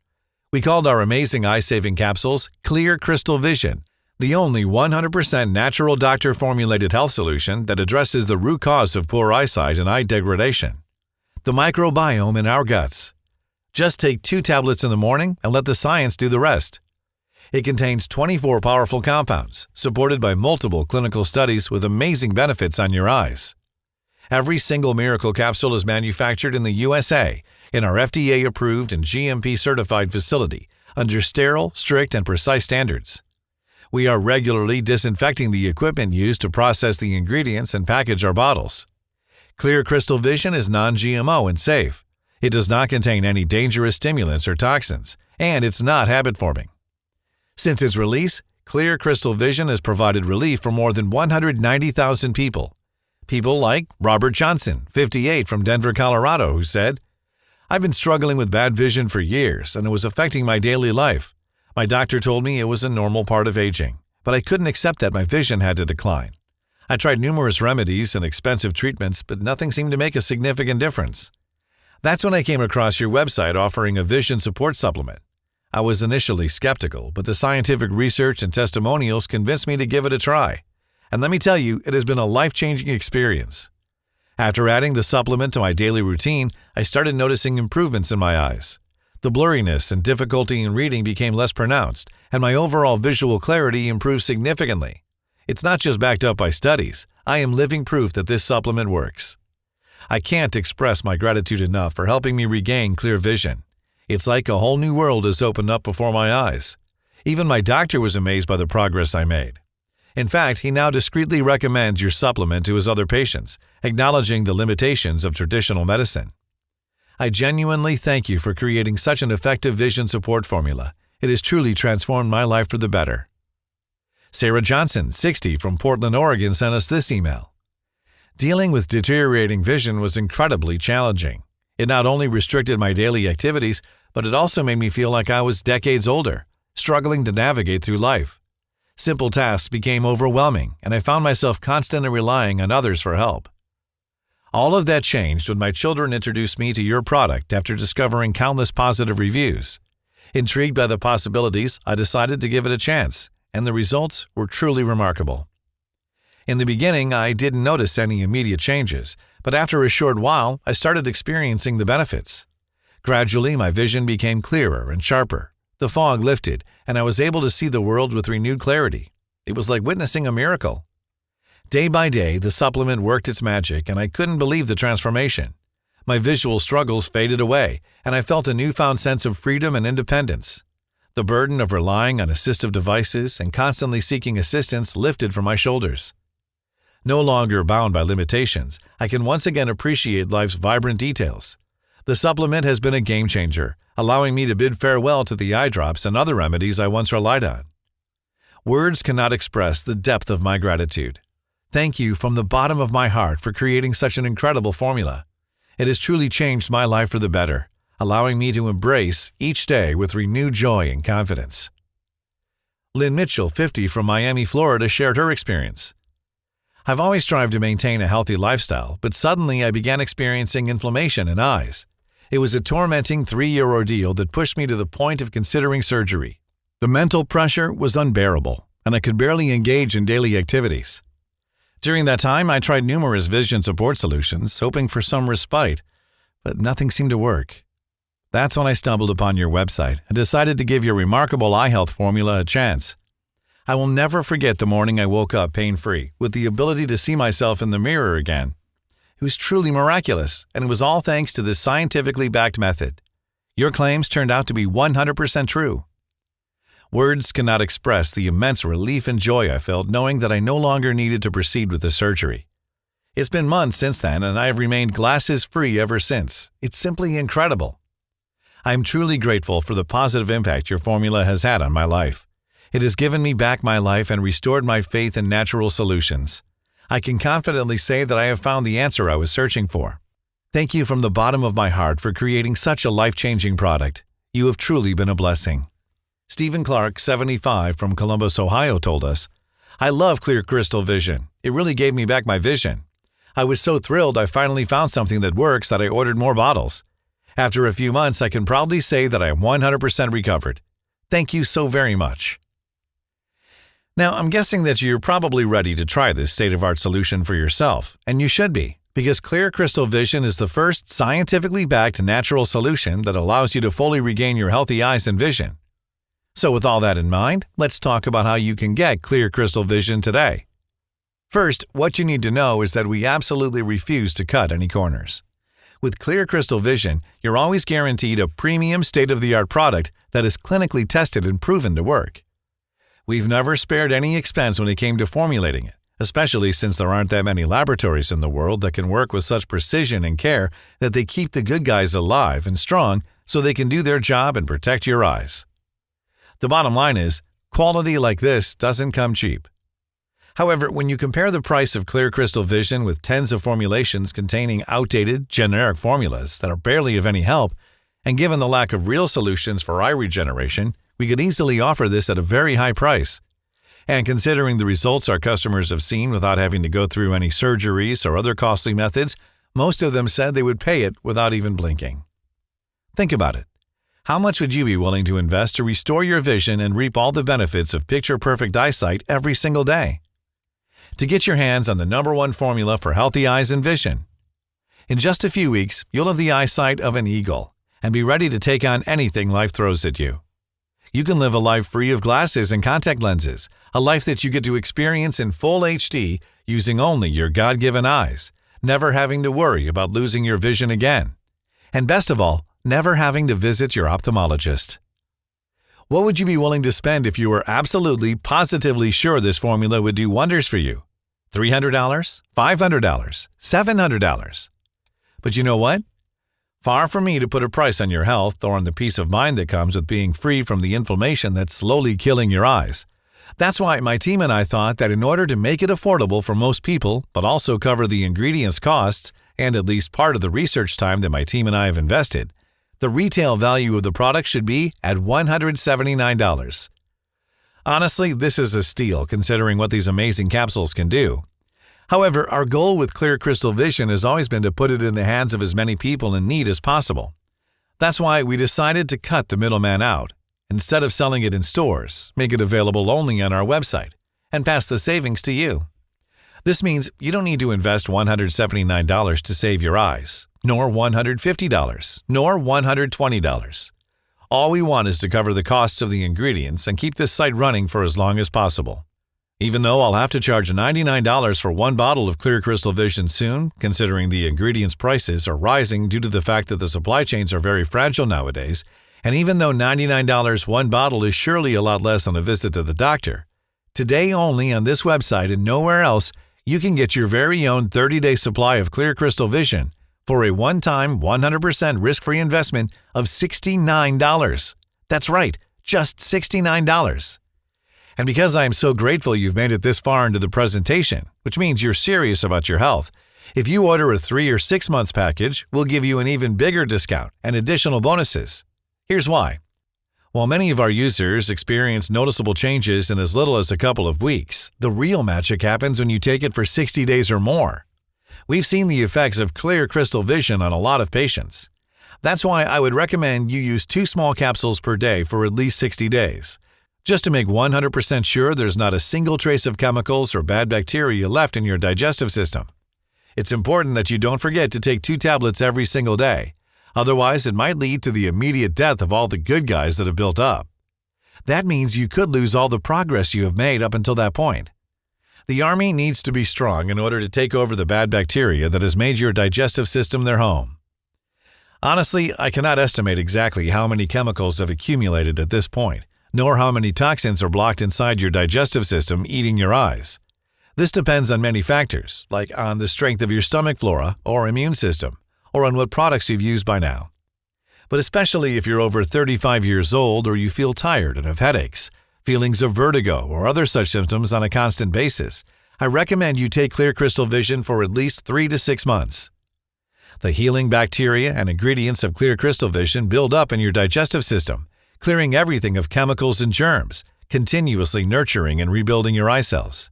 S1: We called our amazing eye-saving capsules Clear Crystal Vision, the only 100% natural doctor-formulated health solution that addresses the root cause of poor eyesight and eye degradation: the microbiome in our guts. Just take 2 tablets in the morning and let the science do the rest. It contains 24 powerful compounds, supported by multiple clinical studies with amazing benefits on your eyes. Every single Miracle capsule is manufactured in the USA in our FDA-approved and GMP-certified facility under sterile, strict, and precise standards. We are regularly disinfecting the equipment used to process the ingredients and package our bottles. Clear Crystal Vision is non-GMO and safe. It does not contain any dangerous stimulants or toxins, and it's not habit-forming. Since its release, Clear Crystal Vision has provided relief for more than 190,000 people. People like Robert Johnson, 58, from Denver, Colorado, who said, "I've been struggling with bad vision for years, and it was affecting my daily life. My doctor told me it was a normal part of aging, but I couldn't accept that my vision had to decline. I tried numerous remedies and expensive treatments, but nothing seemed to make a significant difference. That's when I came across your website offering a vision support supplement. I was initially skeptical, but the scientific research and testimonials convinced me to give it a try. And let me tell you, it has been a life-changing experience. After adding the supplement to my daily routine, I started noticing improvements in my eyes. The blurriness and difficulty in reading became less pronounced, and my overall visual clarity improved significantly. It's not just backed up by studies. I am living proof that this supplement works. I can't express my gratitude enough for helping me regain clear vision. It's like a whole new world has opened up before my eyes. Even my doctor was amazed by the progress I made. In fact, he now discreetly recommends your supplement to his other patients, acknowledging the limitations of traditional medicine. I genuinely thank you for creating such an effective vision support formula. It has truly transformed my life for the better." Sarah Johnson, 60, from Portland, Oregon, sent us this email. "Dealing with deteriorating vision was incredibly challenging. It not only restricted my daily activities, but it also made me feel like I was decades older, struggling to navigate through life. Simple tasks became overwhelming, and I found myself constantly relying on others for help. All of that changed when my children introduced me to your product after discovering countless positive reviews. Intrigued by the possibilities, I decided to give it a chance, and the results were truly remarkable. In the beginning, I didn't notice any immediate changes, but after a short while, I started experiencing the benefits. Gradually, my vision became clearer and sharper. The fog lifted, and I was able to see the world with renewed clarity. It was like witnessing a miracle. Day by day, the supplement worked its magic, and I couldn't believe the transformation. My visual struggles faded away, and I felt a newfound sense of freedom and independence. The burden of relying on assistive devices and constantly seeking assistance lifted from my shoulders. No longer bound by limitations, I can once again appreciate life's vibrant details. The supplement has been a game-changer, allowing me to bid farewell to the eye drops and other remedies I once relied on. Words cannot express the depth of my gratitude. Thank you from the bottom of my heart for creating such an incredible formula. It has truly changed my life for the better, allowing me to embrace each day with renewed joy and confidence." Lynn Mitchell, 50, from Miami, Florida, shared her experience. "I've always strived to maintain a healthy lifestyle, but suddenly I began experiencing inflammation in eyes. It was a tormenting 3-year ordeal that pushed me to the point of considering surgery. The mental pressure was unbearable, and I could barely engage in daily activities. During that time, I tried numerous vision support solutions, hoping for some respite, but nothing seemed to work. That's when I stumbled upon your website and decided to give your remarkable eye health formula a chance. I will never forget the morning I woke up pain-free, with the ability to see myself in the mirror again. It was truly miraculous, and it was all thanks to this scientifically backed method. Your claims turned out to be 100% true. Words cannot express the immense relief and joy I felt knowing that I no longer needed to proceed with the surgery. It's been months since then, and I have remained glasses-free ever since. It's simply incredible. I am truly grateful for the positive impact your formula has had on my life. It has given me back my life and restored my faith in natural solutions. I can confidently say that I have found the answer I was searching for. Thank you from the bottom of my heart for creating such a life-changing product. You have truly been a blessing." Stephen Clark, 75, from Columbus, Ohio, told us, "I love Clear Crystal Vision. It really gave me back my vision. I was so thrilled I finally found something that works that I ordered more bottles. After a few months, I can proudly say that I am 100% recovered. Thank you so very much." Now, I'm guessing that you're probably ready to try this state-of-art solution for yourself, and you should be, because Clear Crystal Vision is the first scientifically backed natural solution that allows you to fully regain your healthy eyes and vision. So with all that in mind, let's talk about how you can get Clear Crystal Vision today. First, what you need to know is that we absolutely refuse to cut any corners. With Clear Crystal Vision, you're always guaranteed a premium state-of-the-art product that is clinically tested and proven to work. We've never spared any expense when it came to formulating it, especially since there aren't that many laboratories in the world that can work with such precision and care that they keep the good guys alive and strong so they can do their job and protect your eyes. The bottom line is, quality like this doesn't come cheap. However, when you compare the price of Clear Crystal Vision with tens of formulations containing outdated, generic formulas that are barely of any help, and given the lack of real solutions for eye regeneration, we could easily offer this at a very high price. And considering the results our customers have seen without having to go through any surgeries or other costly methods, most of them said they would pay it without even blinking. Think about it. How much would you be willing to invest to restore your vision and reap all the benefits of picture-perfect eyesight every single day? To get your hands on the #1 formula for healthy eyes and vision. In just a few weeks, you'll have the eyesight of an eagle and be ready to take on anything life throws at you. You can live a life free of glasses and contact lenses, a life that you get to experience in full HD using only your God-given eyes, never having to worry about losing your vision again. And best of all, never having to visit your ophthalmologist. What would you be willing to spend if you were absolutely, positively sure this formula would do wonders for you? $300? $500? $700? But you know what? Far from me to put a price on your health or on the peace of mind that comes with being free from the inflammation that's slowly killing your eyes. That's why my team and I thought that in order to make it affordable for most people, but also cover the ingredients costs and at least part of the research time that my team and I have invested, the retail value of the product should be at $179. Honestly, this is a steal considering what these amazing capsules can do. However, our goal with Clear Crystal Vision has always been to put it in the hands of as many people in need as possible. That's why we decided to cut the middleman out. Instead of selling it in stores, make it available only on our website and pass the savings to you. This means you don't need to invest $179 to save your eyes, nor $150, nor $120. All we want is to cover the costs of the ingredients and keep this site running for as long as possible. Even though I'll have to charge $99 for one bottle of Clear Crystal Vision soon, considering the ingredients prices are rising due to the fact that the supply chains are very fragile nowadays, and even though $99 one bottle is surely a lot less than a visit to the doctor, today only on this website and nowhere else, you can get your very own 30-day supply of Clear Crystal Vision for a one-time 100% risk-free investment of $69. That's right, just $69. And because I am so grateful you've made it this far into the presentation, which means you're serious about your health, if you order a 3 or 6 months package, we'll give you an even bigger discount and additional bonuses. Here's why. While many of our users experience noticeable changes in as little as a couple of weeks, the real magic happens when you take it for 60 days or more. We've seen the effects of Clear Crystal Vision on a lot of patients. That's why I would recommend you use 2 small capsules per day for at least 60 days, just to make 100% sure there's not a single trace of chemicals or bad bacteria left in your digestive system. It's important that you don't forget to take 2 tablets every single day. Otherwise, it might lead to the immediate death of all the good guys that have built up. That means you could lose all the progress you have made up until that point. The Army needs to be strong in order to take over the bad bacteria that has made your digestive system their home. Honestly, I cannot estimate exactly how many chemicals have accumulated at this point, nor how many toxins are blocked inside your digestive system eating your eyes. This depends on many factors, like on the strength of your stomach flora or immune system, or on what products you've used by now. But especially if you're over 35 years old or you feel tired and have headaches, feelings of vertigo, or other such symptoms on a constant basis, I recommend you take Clear Crystal Vision for at least 3 to 6 months. The healing bacteria and ingredients of Clear Crystal Vision build up in your digestive system, clearing everything of chemicals and germs, continuously nurturing and rebuilding your eye cells.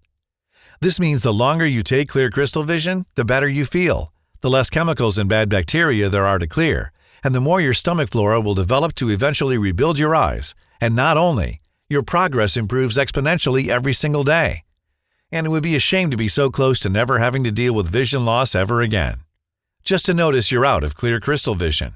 S1: This means the longer you take Clear Crystal Vision, the better you feel, the less chemicals and bad bacteria there are to clear, and the more your stomach flora will develop to eventually rebuild your eyes. And not only, your progress improves exponentially every single day. And it would be a shame to be so close to never having to deal with vision loss ever again. Just to notice you're out of Clear Crystal Vision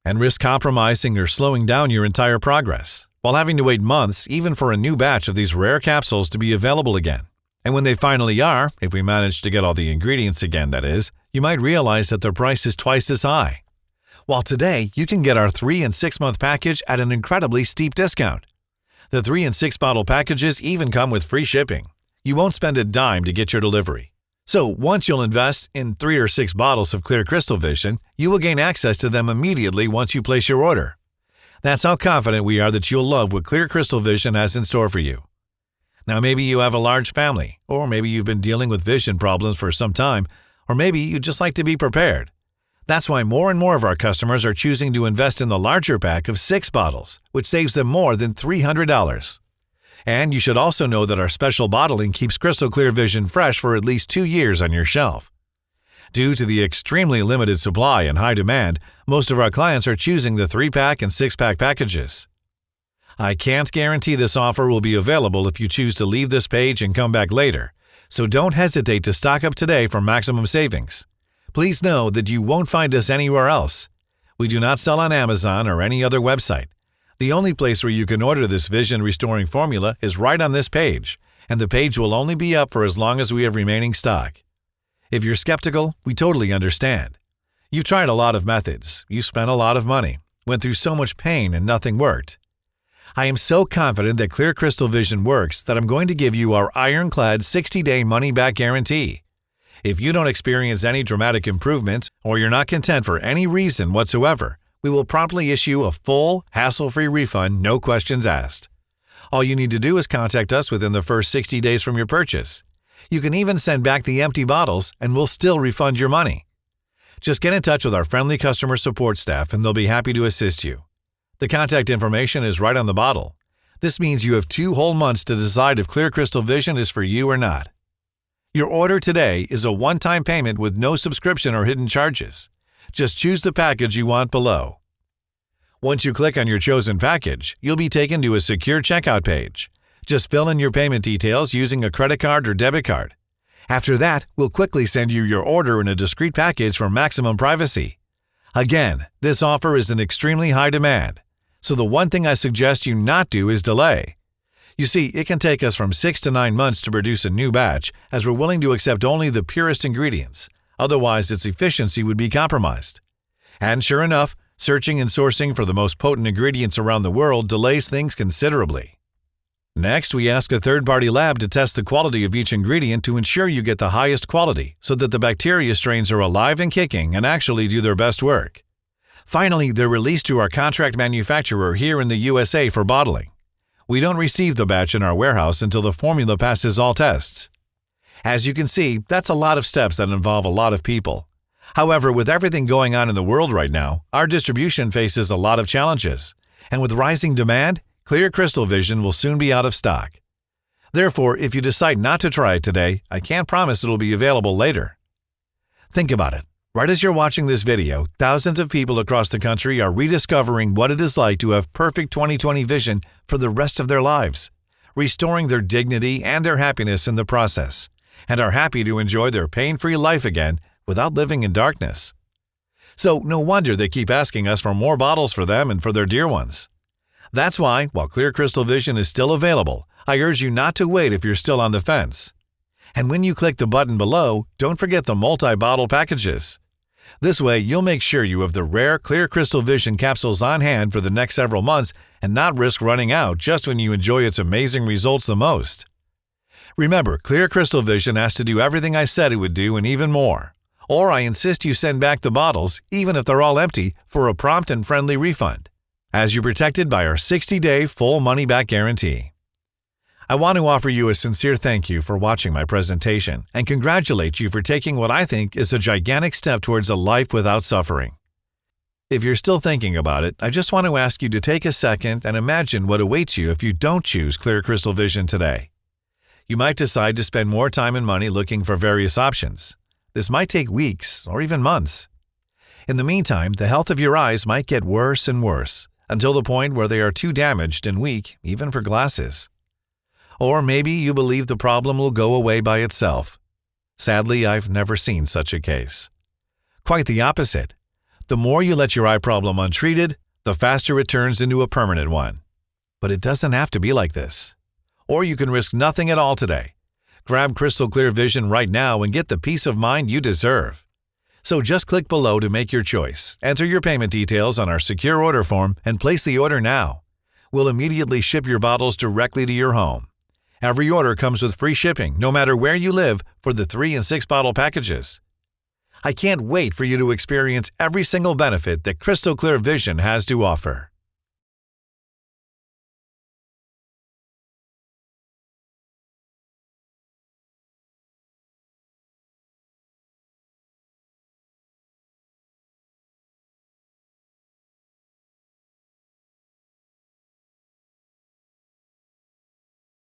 S1: and risk compromising or slowing down your entire progress, while having to wait months even for a new batch of these rare capsules to be available again. And when they finally are, if we manage to get all the ingredients again, that is, you might realize that their price is twice as high. While today, you can get our 3 and 6 month package at an incredibly steep discount. The 3 and 6 bottle packages even come with free shipping. You won't spend a dime to get your delivery. So once you'll invest in 3 or 6 bottles of Clear Crystal Vision, you will gain access to them immediately once you place your order. That's how confident we are that you'll love what Clear Crystal Vision has in store for you. Now maybe you have a large family, or maybe you've been dealing with vision problems for some time, or maybe you'd just like to be prepared. That's why more and more of our customers are choosing to invest in the larger pack of 6 bottles, which saves them more than $300. And you should also know that our special bottling keeps Crystal Clear Vision fresh for at least 2 years on your shelf. Due to the extremely limited supply and high demand, most of our clients are choosing the 3-pack and 6-pack packages. I can't guarantee this offer will be available if you choose to leave this page and come back later, so don't hesitate to stock up today for maximum savings. Please know that you won't find us anywhere else. We do not sell on Amazon or any other website. The only place where you can order this vision restoring formula is right on this page, and the page will only be up for as long as we have remaining stock. If you're skeptical, we totally understand. You've tried a lot of methods, you spent a lot of money, went through so much pain and nothing worked. I am so confident that Clear Crystal Vision works that I'm going to give you our ironclad 60-day money-back guarantee. If you don't experience any dramatic improvements or you're not content for any reason whatsoever, we will promptly issue a full, hassle-free refund, no questions asked. All you need to do is contact us within the first 60 days from your purchase. You can even send back the empty bottles and we'll still refund your money. Just get in touch with our friendly customer support staff and they'll be happy to assist you. The contact information is right on the bottle. This means you have 2 whole months to decide if Clear Crystal Vision is for you or not. Your order today is a one-time payment with no subscription or hidden charges. Just choose the package you want below. Once you click on your chosen package, you'll be taken to a secure checkout page. Just fill in your payment details using a credit card or debit card. After that, we'll quickly send you your order in a discreet package for maximum privacy. Again, this offer is in extremely high demand, so the one thing I suggest you not do is delay. You see, it can take us from 6 to 9 months to produce a new batch, as we're willing to accept only the purest ingredients. Otherwise, its efficiency would be compromised. And sure enough, searching and sourcing for the most potent ingredients around the world delays things considerably. Next, we ask a third-party lab to test the quality of each ingredient to ensure you get the highest quality so that the bacteria strains are alive and kicking and actually do their best work. Finally, they're released to our contract manufacturer here in the USA for bottling. We don't receive the batch in our warehouse until the formula passes all tests. As you can see, that's a lot of steps that involve a lot of people. However, with everything going on in the world right now, our distribution faces a lot of challenges. And with rising demand, Clear Crystal Vision will soon be out of stock. Therefore, if you decide not to try it today, I can't promise it'll be available later. Think about it. Right as you're watching this video, thousands of people across the country are rediscovering what it is like to have perfect 20/20 vision for the rest of their lives, restoring their dignity and their happiness in the process, and are happy to enjoy their pain-free life again without living in darkness. So no wonder they keep asking us for more bottles for them and for their dear ones. That's why, while Clear Crystal Vision is still available, I urge you not to wait if you're still on the fence. And when you click the button below, don't forget the multi-bottle packages. This way, you'll make sure you have the rare Clear Crystal Vision capsules on hand for the next several months and not risk running out just when you enjoy its amazing results the most. Remember, Clear Crystal Vision has to do everything I said it would do and even more. Or I insist you send back the bottles, even if they're all empty, for a prompt and friendly refund, as you're protected by our 60-day full money-back guarantee. I want to offer you a sincere thank you for watching my presentation and congratulate you for taking what I think is a gigantic step towards a life without suffering. If you're still thinking about it, I just want to ask you to take a second and imagine what awaits you if you don't choose Clear Crystal Vision today. You might decide to spend more time and money looking for various options. This might take weeks or even months. In the meantime, the health of your eyes might get worse and worse, until the point where they are too damaged and weak, even for glasses. Or maybe you believe the problem will go away by itself. Sadly, I've never seen such a case. Quite the opposite. The more you let your eye problem untreated, the faster it turns into a permanent one. But it doesn't have to be like this. Or you can risk nothing at all today. Grab crystal clear vision right now and get the peace of mind you deserve. So just click below to make your choice, enter your payment details on our secure order form, and place the order now. We'll immediately ship your bottles directly to your home. Every order comes with free shipping, no matter where you live, for the 3 and 6 bottle packages. I can't wait for you to experience every single benefit that crystal clear vision has to offer.